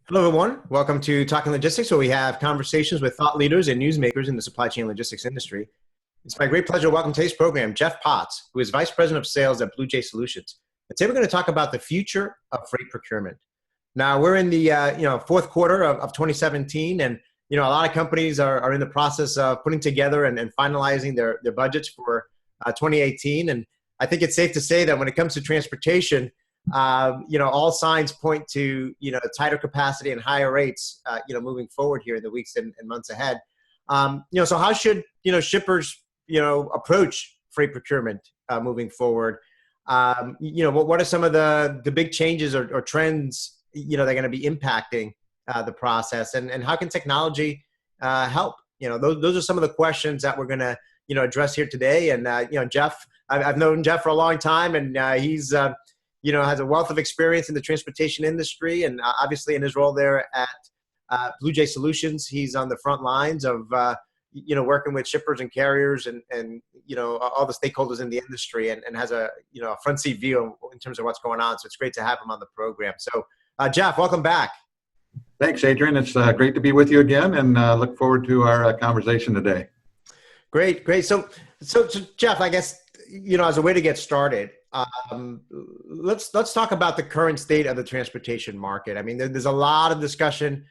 Hello, everyone. Welcome to Talking Logistics, where we have conversations with thought leaders and newsmakers in the supply chain logistics industry. It's my great pleasure to welcome today's program Jeff Potts, who is Vice President of Sales at Blue Jay Solutions. And today we're going to talk about the future of freight procurement. Now, we're in the fourth quarter of 2017, and a lot of companies are in the process of putting together and finalizing their budgets for 2018. And I think it's safe to say that when it comes to transportation, all signs point to, tighter capacity and higher rates, moving forward here in the weeks and months ahead. So how should, shippers, approach freight procurement moving forward? What are some of the big changes or trends, they're going to be impacting the process, and how can technology help? Those are some of the questions that we're going to, address here today. And, Jeff, I've known Jeff for a long time, and he's, has a wealth of experience in the transportation industry, and obviously in his role there at Blue Jay Solutions, he's on the front lines of, working with shippers and carriers and all the stakeholders in the industry, and has a, a front seat view in terms of what's going on. So it's great to have him on the program. So Jeff, welcome back. Thanks, Adrian. It's great to be with you again, and look forward to our conversation today. Great. So Jeff, I guess, as a way to get started, let's talk about the current state of the transportation market. I mean, there's a lot of discussion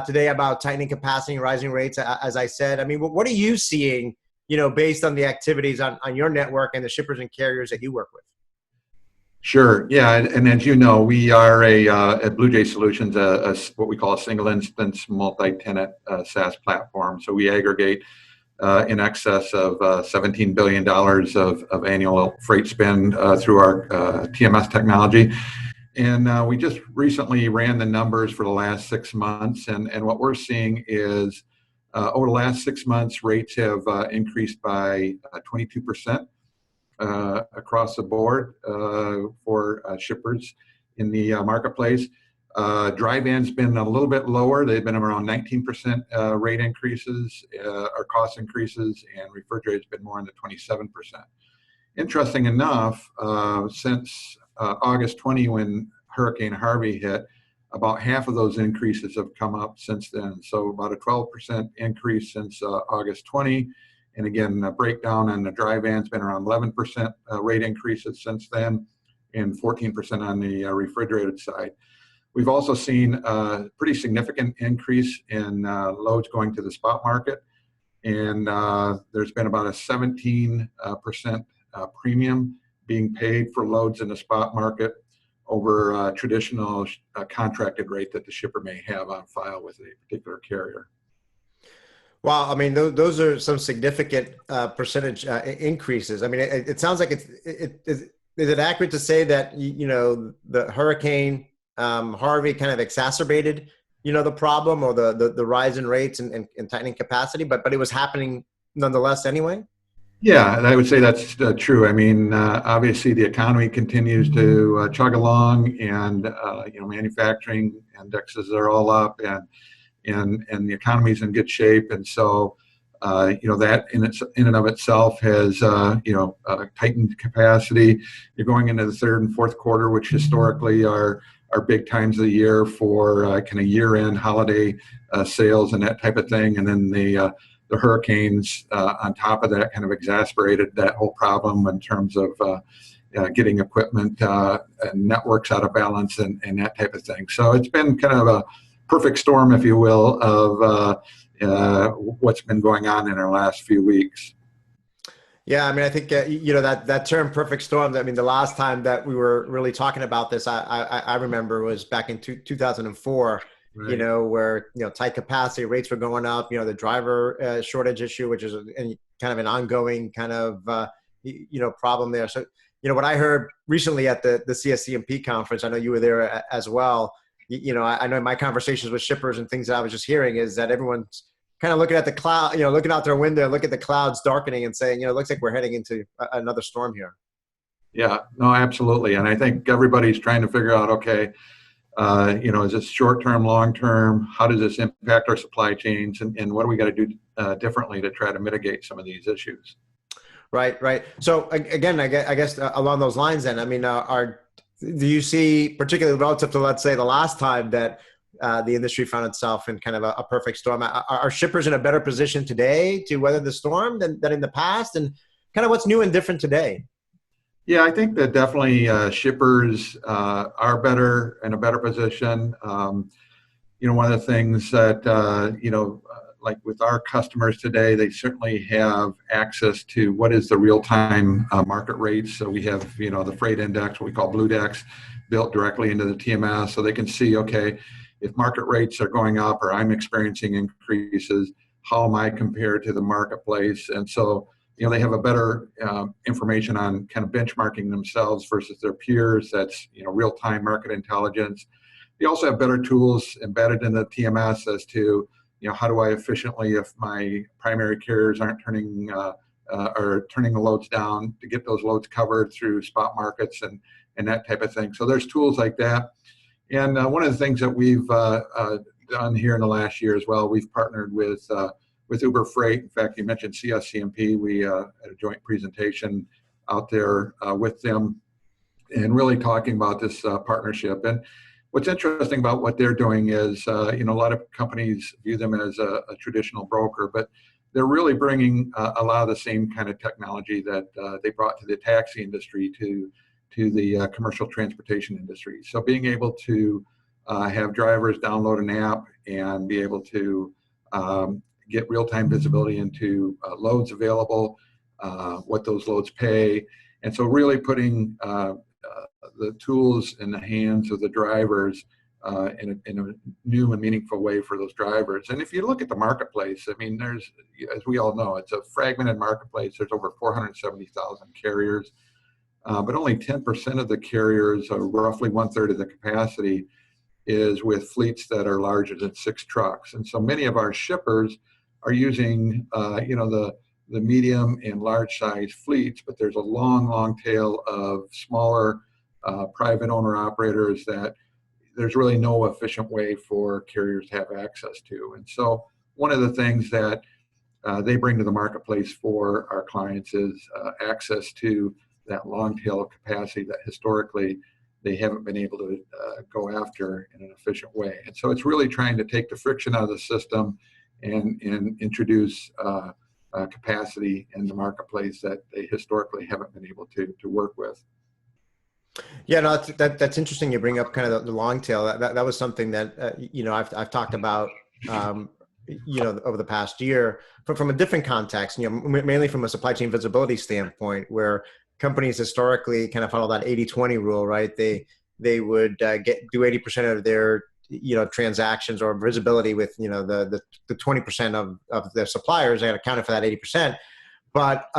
today about tightening capacity and rising rates, as I said. I mean, what are you seeing, based on the activities on your network and the shippers and carriers that you work with? Sure. Yeah, and as you know, we are at Blue Jay Solutions, what we call a single instance multi-tenant SaaS platform. So we aggregate in excess of $17 billion of annual freight spend through our TMS technology. And we just recently ran the numbers for the last 6 months. And what we're seeing is over the last 6 months, rates have increased by 22% across the board for shippers in the marketplace. Dry van's been a little bit lower. They've been around 19% rate increases or cost increases, and refrigerator's been more in the 27%. Interesting enough, since August 20, when Hurricane Harvey hit, about half of those increases have come up since then. So about a 12% increase since August 20. And again, the breakdown on the dry van's been around 11% rate increases since then, and 14% on the refrigerated side. We've also seen a pretty significant increase in loads going to the spot market, and there's been about a 17% premium being paid for loads in the spot market over traditional contracted rate that the shipper may have on file with a particular carrier. Well, I mean, those are some significant percentage increases. I mean, it sounds like is it accurate to say that, the Hurricane Harvey kind of exacerbated, the problem or the rise in rates and tightening capacity, but it was happening nonetheless anyway? Yeah, and I would say that's true. I mean, obviously the economy continues to chug along, and manufacturing indexes are all up, and the economy's in good shape, and so that in and of itself has tightened capacity. You're going into the third and fourth quarter, which historically are big times of the year for kind of year-end holiday sales and that type of thing, and then the hurricanes on top of that kind of exacerbated that whole problem in terms of getting equipment and networks out of balance and that type of thing. So it's been kind of a perfect storm, if you will, of what's been going on in our last few weeks. Yeah, I mean, I think that term "perfect storm." I mean, the last time that we were really talking about this, I remember was back in 2004. Right. Where tight capacity, rates were going up. The driver shortage issue, which is kind of an ongoing kind of problem there. So what I heard recently at the CSCMP conference, I know you were there as well. I know in my conversations with shippers and things that I was just hearing is that everyone's kind of looking at the cloud, looking out their window, look at the clouds darkening and saying, it looks like we're heading into another storm here. Yeah, no, absolutely. And I think everybody's trying to figure out, okay, is this short-term, long-term? How does this impact our supply chains? And what do we got to do differently to try to mitigate some of these issues? Right. So again, I guess along those lines then, I mean, do you see, particularly relative to, let's say, the last time that the industry found itself in kind of a perfect storm. Are shippers in a better position today to weather the storm than in the past? And kind of what's new and different today? Yeah, I think that definitely shippers are better in a better position. One of the things that, like with our customers today, they certainly have access to what is the real-time market rates. So we have, the freight index, what we call BlueDex, built directly into the TMS, so they can see, okay, if market rates are going up or I'm experiencing increases, how am I compared to the marketplace? And so, they have a better information on kind of benchmarking themselves versus their peers. That's, real-time market intelligence. They also have better tools embedded in the TMS as to, how do I efficiently, if my primary carriers aren't turning the loads down, to get those loads covered through spot markets and that type of thing. So there's tools like that. And one of the things that we've done here in the last year as well, we've partnered with Uber Freight. In fact, you mentioned CSCMP. We had a joint presentation out there with them and really talking about this partnership. And what's interesting about what they're doing is, a lot of companies view them as a traditional broker, but they're really bringing a lot of the same kind of technology that they brought to the taxi industry to the commercial transportation industry. So being able to have drivers download an app and be able to get real-time visibility into loads available, what those loads pay, and so really putting the tools in the hands of the drivers in a new and meaningful way for those drivers. And if you look at the marketplace, I mean, there's, as we all know, it's a fragmented marketplace. There's over 470,000 carriers, but only 10% of the carriers, or roughly 1/3 of the capacity, is with fleets that are larger than 6 trucks. And so many of our shippers are using, the medium and large size fleets, but there's a long tail of smaller private owner operators that there's really no efficient way for carriers to have access to. And so one of the things that they bring to the marketplace for our clients is access to that long tail of capacity that historically they haven't been able to go after in an efficient way. And so it's really trying to take the friction out of the system and introduce capacity in the marketplace that they historically haven't been able to work with. Yeah, no, that's interesting. You bring up kind of the long tail. That was something that I've talked about over the past year, from a different context. Mainly from a supply chain visibility standpoint, where companies historically kind of follow that 80-20 rule, right? They would do 80% of their transactions or visibility with the 20% of their suppliers. They had accounted for that 80%, but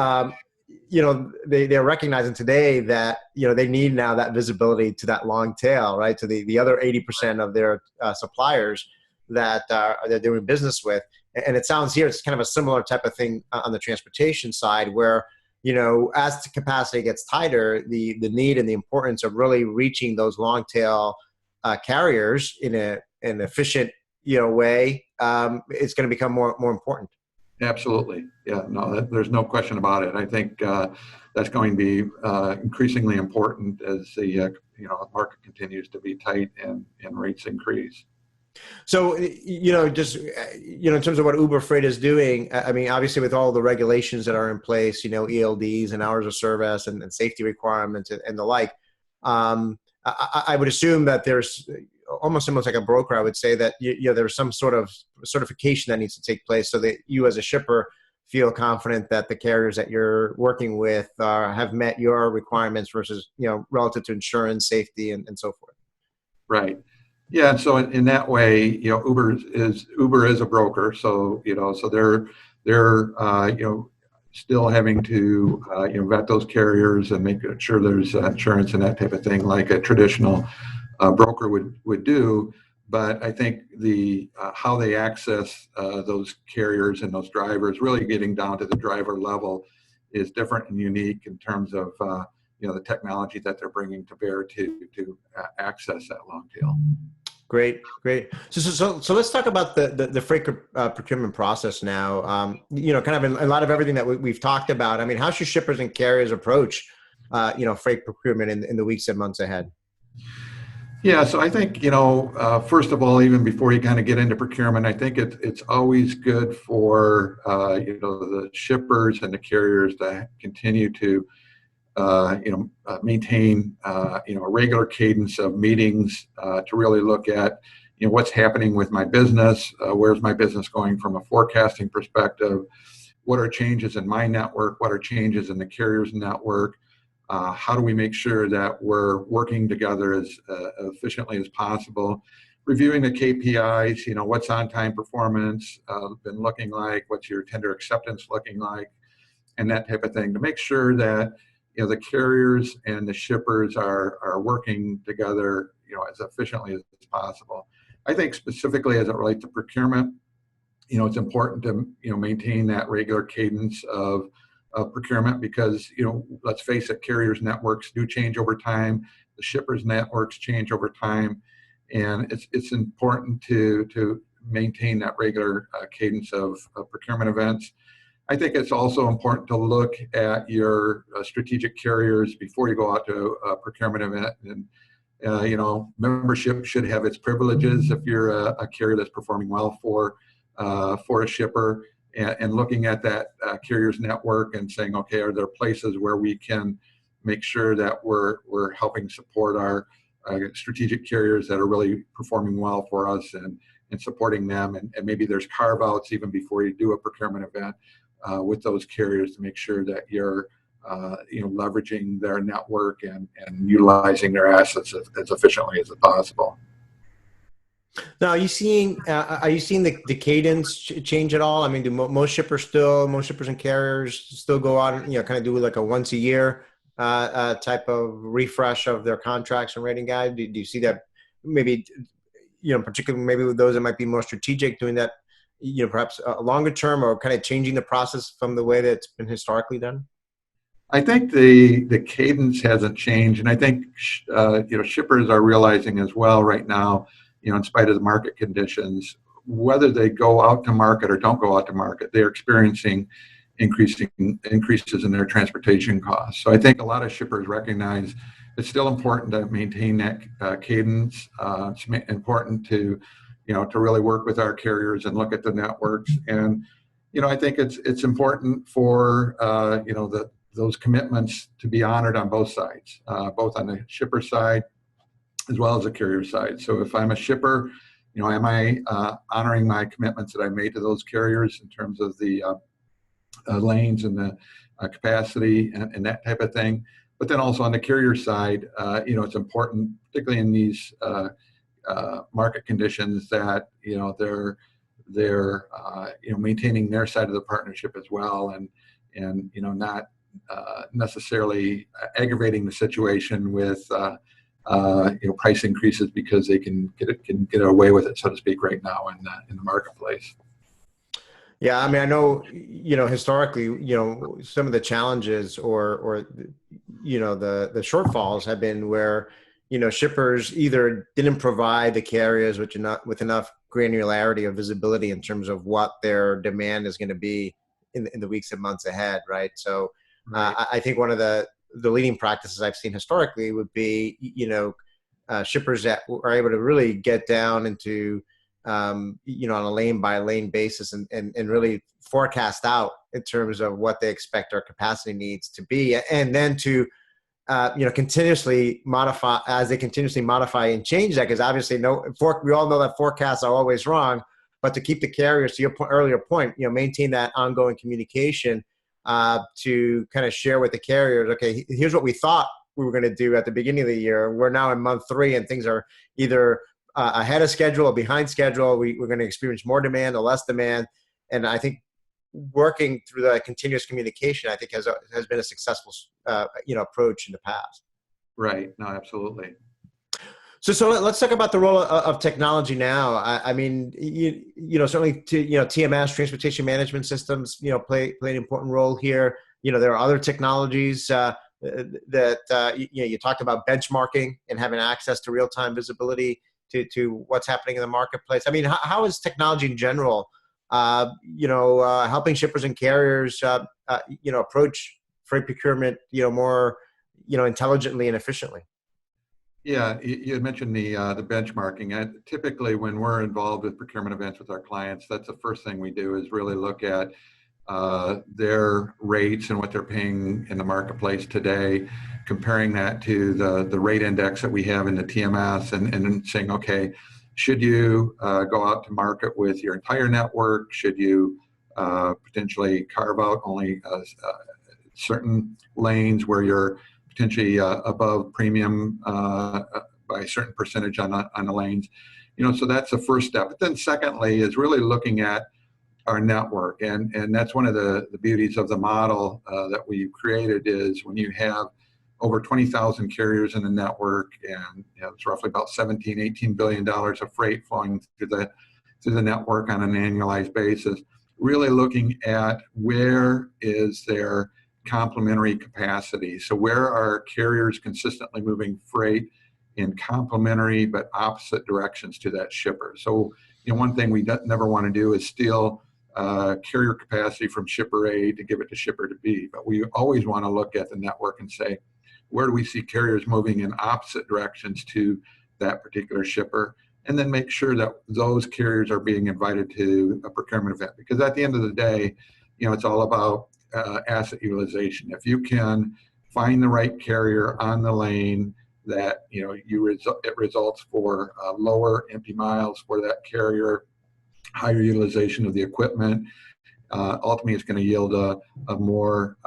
they're recognizing today that they need now that visibility to that long tail, right? To the other 80% of their suppliers that they're doing business with. And it sounds here it's kind of a similar type of thing on the transportation side, where as the capacity gets tighter, the need and the importance of really reaching those long tail carriers in an efficient way is going to become more important. Absolutely. Yeah, no, there's no question about it. I think that's going to be increasingly important as the market continues to be tight and rates increase. So, just, in terms of what Uber Freight is doing, I mean, obviously with all the regulations that are in place, ELDs and hours of service and safety requirements and the like, I would assume that there's almost like a broker. I would say that there's some sort of certification that needs to take place so that you as a shipper feel confident that the carriers that you're working with have met your requirements versus relative to insurance, safety, and so forth. Right. Yeah. And so in that way, Uber is a broker. So so they're still having to vet those carriers and make sure there's insurance and that type of thing, like a traditional broker would do. But I think the how they access those carriers and those drivers, really getting down to the driver level, is different and unique in terms of the technology that they're bringing to bear to access that long tail. Great. So let's talk about the freight procurement process now. Kind of in a lot of everything that we've talked about. I mean, how should shippers and carriers approach freight procurement in the weeks and months ahead? Yeah, so I think, first of all, even before you kind of get into procurement, I think it's always good for, the shippers and the carriers to continue to, maintain, a regular cadence of meetings to really look at, what's happening with my business, where's my business going from a forecasting perspective, what are changes in my network, what are changes in the carrier's network, how do we make sure that we're working together as efficiently as possible, reviewing the KPIs, what's on-time performance been looking like, what's your tender acceptance looking like, and that type of thing, to make sure that the carriers and the shippers are working together as efficiently as possible. I think specifically as it relates to procurement, it's important to maintain that regular cadence of procurement because let's face it, carriers networks do change over time, the shippers networks change over time, and it's important to maintain that regular cadence of procurement events. I think it's also important to look at your strategic carriers before you go out to a procurement event. And membership should have its privileges if you're a carrier that's performing well for a shipper, and looking at that carrier's network and saying, okay, are there places where we can make sure that we're helping support our strategic carriers that are really performing well for us and supporting them, and maybe there's carve outs even before you do a procurement event with those carriers to make sure that you're leveraging their network and utilizing their assets as efficiently as possible. Now, are you seeing the cadence change at all? I mean, do most shippers and carriers still go out and kind of do like a once a year type of refresh of their contracts and rating guide? Do you see that maybe particularly maybe with those that might be more strategic, doing that perhaps a longer term, or kind of changing the process from the way that it's been historically done? I think the cadence hasn't changed, and I think shippers are realizing as well right now, in spite of the market conditions, whether they go out to market or don't go out to market, they're experiencing increases in their transportation costs. So I think a lot of shippers recognize it's still important to maintain that cadence. It's important to really work with our carriers and look at the networks. And I think it's important for those commitments to be honored on both sides, both on the shipper side as well as the carrier side. So if I'm a shipper, am I honoring my commitments that I made to those carriers in terms of the lanes and the capacity and that type of thing? But then also on the carrier side, it's important, particularly in these market conditions, that they're maintaining their side of the partnership as well, and not necessarily aggravating the situation with price increases because they can get away with it, so to speak, right now in the marketplace. Yeah, I mean, I know, historically, some of the challenges or the shortfalls have been where, shippers either didn't provide the carriers with enough granularity or visibility in terms of what their demand is going to be in the weeks and months ahead, right? So Right. I think one of the leading practices I've seen historically would be, shippers that are able to really get down into on a lane by lane basis and really forecast out in terms of what they expect our capacity needs to be. And then to, continuously modify as they continuously modify and change that, because obviously we all know that forecasts are always wrong, but to keep the carriers, to your earlier point, maintain that ongoing communication to kind of share with the carriers, okay, here's what we thought we were going to do at the beginning of the year. We're now in month 3 and things are either ahead of schedule or behind schedule. We're going to experience more demand or less demand. And I think working through the continuous communication, I think has been a successful, approach in the past. Right. No, absolutely. So let's talk about the role of technology now. I mean, certainly TMS, transportation management systems, play an important role here. There are other technologies that you talked about, benchmarking and having access to real-time visibility to what's happening in the marketplace. I mean, how is technology in general, helping shippers and carriers, approach freight procurement, more, intelligently and efficiently? Yeah, you had mentioned the benchmarking. And typically, when we're involved with procurement events with our clients, that's the first thing we do is really look at their rates and what they're paying in the marketplace today, comparing that to the rate index that we have in the TMS, and saying, okay, should you go out to market with your entire network? Should you potentially carve out only certain lanes where you're potentially above premium by a certain percentage on the lanes? So that's the first step. But then secondly is really looking at our network, and that's one of the beauties of the model that we've created is when you have over 20,000 carriers in the network, and it's roughly about $17-18 billion of freight flowing through the network on an annualized basis, really looking at where is their complementary capacity. So where are carriers consistently moving freight in complementary but opposite directions to that shipper? So one thing we never want to do is steal carrier capacity from shipper A to give it to shipper B, but we always want to look at the network and say, where do we see carriers moving in opposite directions to that particular shipper, and then make sure that those carriers are being invited to a procurement event. Because at the end of the day, it's all about asset utilization. If you can find the right carrier on the lane that it results for lower empty miles for that carrier, higher utilization of the equipment, ultimately it's going to yield a more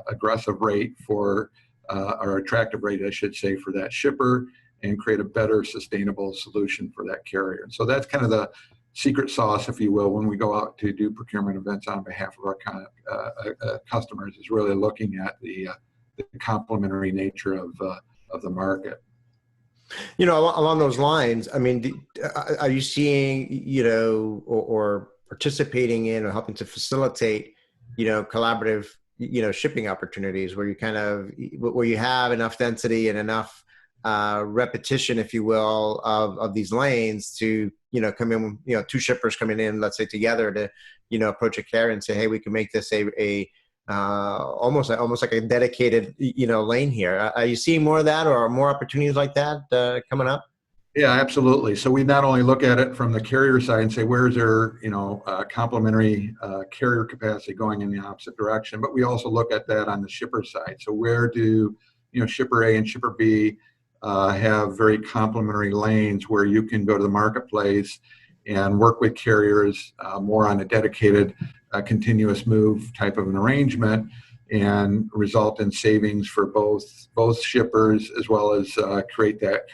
aggressive rate for or attractive rate, I should say, for that shipper, and create a better sustainable solution for that carrier. And so that's kind of the secret sauce, if you will, when we go out to do procurement events on behalf of our customers, is really looking at the complementary nature of the market. Along those lines, I mean, are you seeing, or participating in or helping to facilitate, collaborative, shipping opportunities where you have enough density and enough repetition, if you will, of these lanes to, come in, two shippers coming in, let's say together to, approach a carrier and say, hey, we can make this a almost like a dedicated, lane here. Are you seeing more of that, or more opportunities like that coming up? Yeah, absolutely. So we not only look at it from the carrier side and say, where's their, complementary carrier capacity going in the opposite direction, but we also look at that on the shipper side. So where do, shipper A and shipper B have very complementary lanes where you can go to the marketplace and work with carriers more on a dedicated continuous move type of an arrangement, and result in savings for both shippers, as well as create that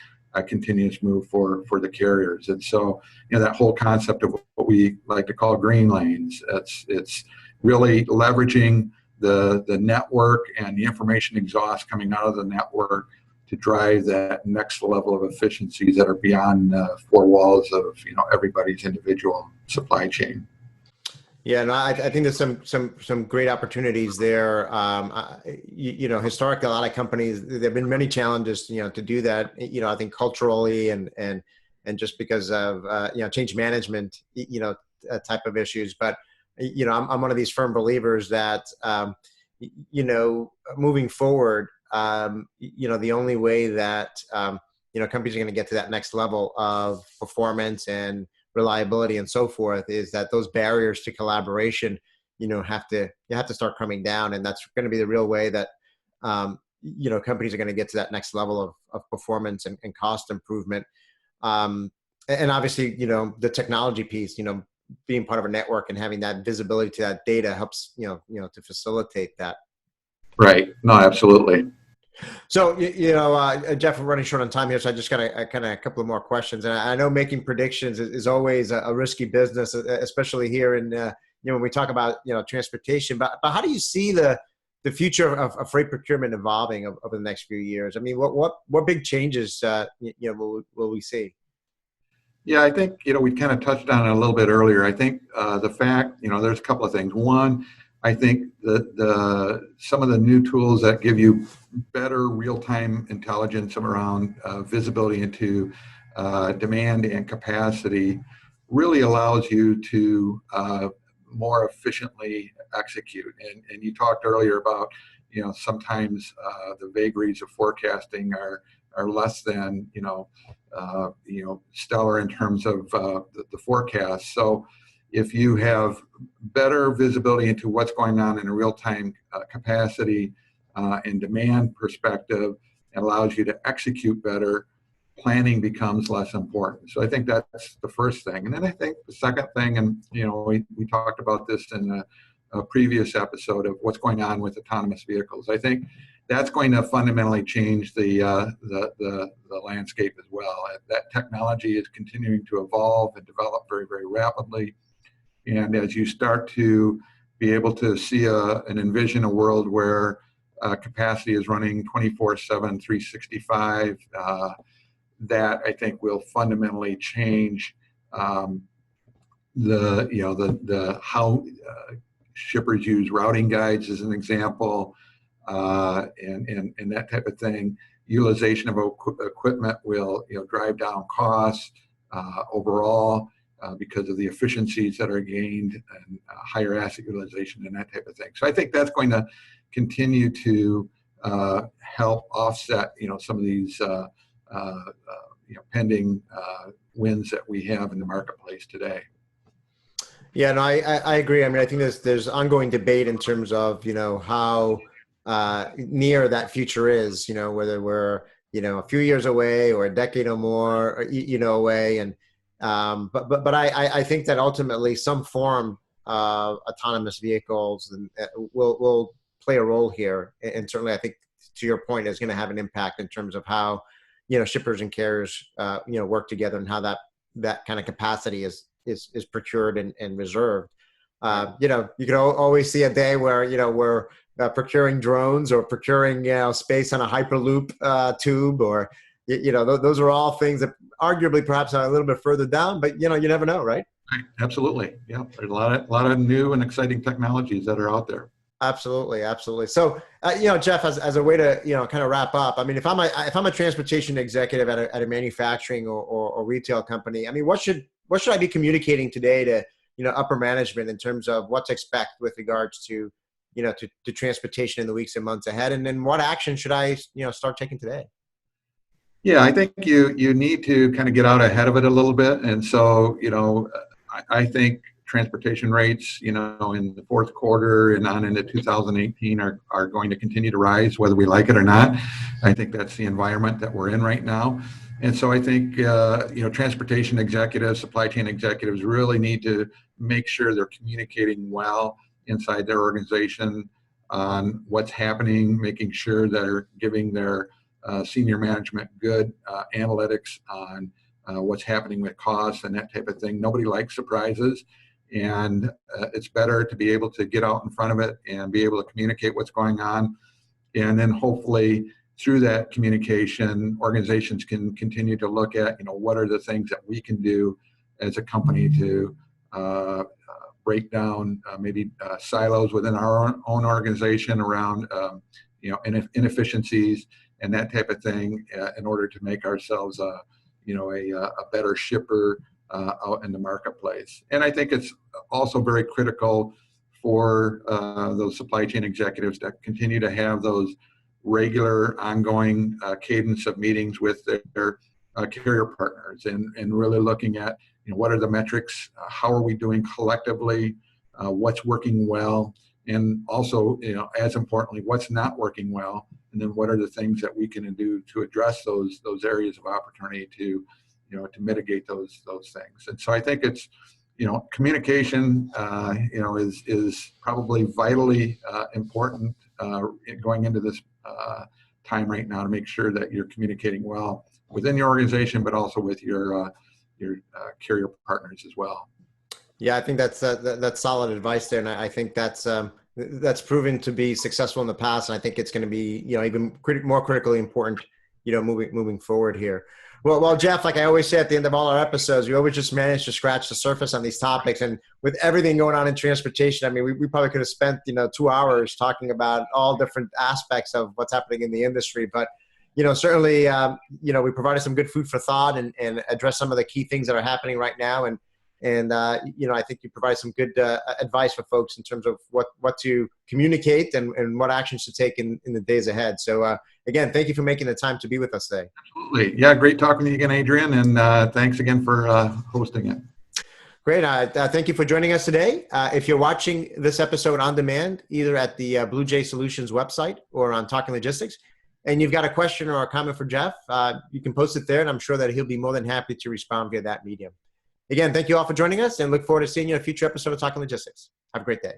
continuous move for the carriers. And so, that whole concept of what we like to call green lanes, it's really leveraging the network and the information exhaust coming out of the network to drive that next level of efficiencies that are beyond four walls of everybody's individual supply chain. Yeah, no, I think there's some great opportunities there. Historically, a lot of companies, there've been many challenges, to do that. I think culturally and just because of change management, type of issues. But I'm one of these firm believers that moving forward, the only way that companies are going to get to that next level of performance and reliability and so forth is that those barriers to collaboration, have to start coming down, and that's going to be the real way that companies are going to get to that next level of performance and cost improvement. And obviously, the technology piece, being part of a network and having that visibility to that data helps, to facilitate that. Right. No, absolutely. So, Jeff, we're running short on time here, so I just got a couple of more questions. And I know making predictions is always a risky business, especially here in, when we talk about, transportation. But how do you see the future of freight procurement evolving over the next few years? I mean, what big changes, will we see? Yeah, I think, we kind of touched on it a little bit earlier. I think the fact, there's a couple of things. One, I think that some of the new tools that give you better real-time intelligence around visibility into demand and capacity really allows you to more efficiently execute. And you talked earlier about, sometimes the vagaries of forecasting are are less than stellar in terms of the forecast. So if you have better visibility into what's going on in a real-time capacity and demand perspective, it allows you to execute better. Planning becomes less important. So I think that's the first thing. And then I think the second thing, and we talked about this in a previous episode of what's going on with autonomous vehicles. I think that's going to fundamentally change the landscape as well. That technology is continuing to evolve and develop very, very rapidly. And as you start to be able to see and envision a world where capacity is running 24/7, 365, that I think will fundamentally change how shippers use routing guides as an example, and that type of thing. Utilization of equipment will drive down costs overall because of the efficiencies that are gained and higher asset utilization and that type of thing. So I think that's going to continue to help offset some of these pending wins that we have in the marketplace today. Yeah, no, I agree. I mean, I think there's ongoing debate in terms of how near that future is. Whether we're a few years away or a decade or more, away. And but I think that ultimately some form of autonomous vehicles will play a role here. And certainly, I think to your point, is going to have an impact in terms of how shippers and carriers work together and how that kind of capacity is procured and reserved. You can always see a day where we're procuring drones or procuring space on a hyperloop tube, or those are all things that arguably perhaps are a little bit further down, but you never know, right? Absolutely, yeah. There's a lot of new and exciting technologies that are out there. Absolutely. So, Jeff, as a way to, kind of wrap up, I mean, if I'm a transportation executive at a manufacturing or retail company, I mean, what should I be communicating today to, upper management in terms of what to expect with regards to, to transportation in the weeks and months ahead? And then what action should I, start taking today? Yeah, I think you need to kind of get out ahead of it a little bit. And so, I think transportation rates, in the fourth quarter and on into 2018 are going to continue to rise, whether we like it or not. I think that's the environment that we're in right now. And so I think, transportation executives, supply chain executives really need to make sure they're communicating well inside their organization on what's happening, making sure they're giving their senior management good analytics on what's happening with costs and that type of thing. Nobody likes surprises. And it's better to be able to get out in front of it and be able to communicate what's going on. And then hopefully through that communication, organizations can continue to look at, what are the things that we can do as a company to break down maybe silos within our own organization around, inefficiencies and that type of thing in order to make ourselves a better shipper out in the marketplace. And I think it's also very critical for those supply chain executives to continue to have those regular ongoing cadence of meetings with their carrier partners and really looking at what are the metrics, how are we doing collectively, what's working well, and also as importantly, what's not working well, and then what are the things that we can do to address those areas of opportunity to to mitigate those things. And so I think it's communication is probably vitally important going into this time right now to make sure that you're communicating well within your organization, but also with your carrier partners as well. Yeah, I think that's solid advice there, and I think that's proven to be successful in the past, and I think it's going to be even more critically important moving forward here. Well, Jeff, like I always say at the end of all our episodes, we always just manage to scratch the surface on these topics. And with everything going on in transportation, I mean, we probably could have spent, 2 hours talking about all different aspects of what's happening in the industry. But, certainly, we provided some good food for thought and addressed some of the key things that are happening right now. And And, I think you provide some good advice for folks in terms of what to communicate and what actions to take in the days ahead. So, again, thank you for making the time to be with us today. Absolutely. Yeah, great talking to you again, Adrian, and thanks again for hosting it. Great. Thank you for joining us today. If you're watching this episode on demand, either at the Blue Jay Solutions website or on Talking Logistics, and you've got a question or a comment for Jeff, you can post it there, and I'm sure that he'll be more than happy to respond via that medium. Again, thank you all for joining us, and look forward to seeing you in a future episode of Talking Logistics. Have a great day.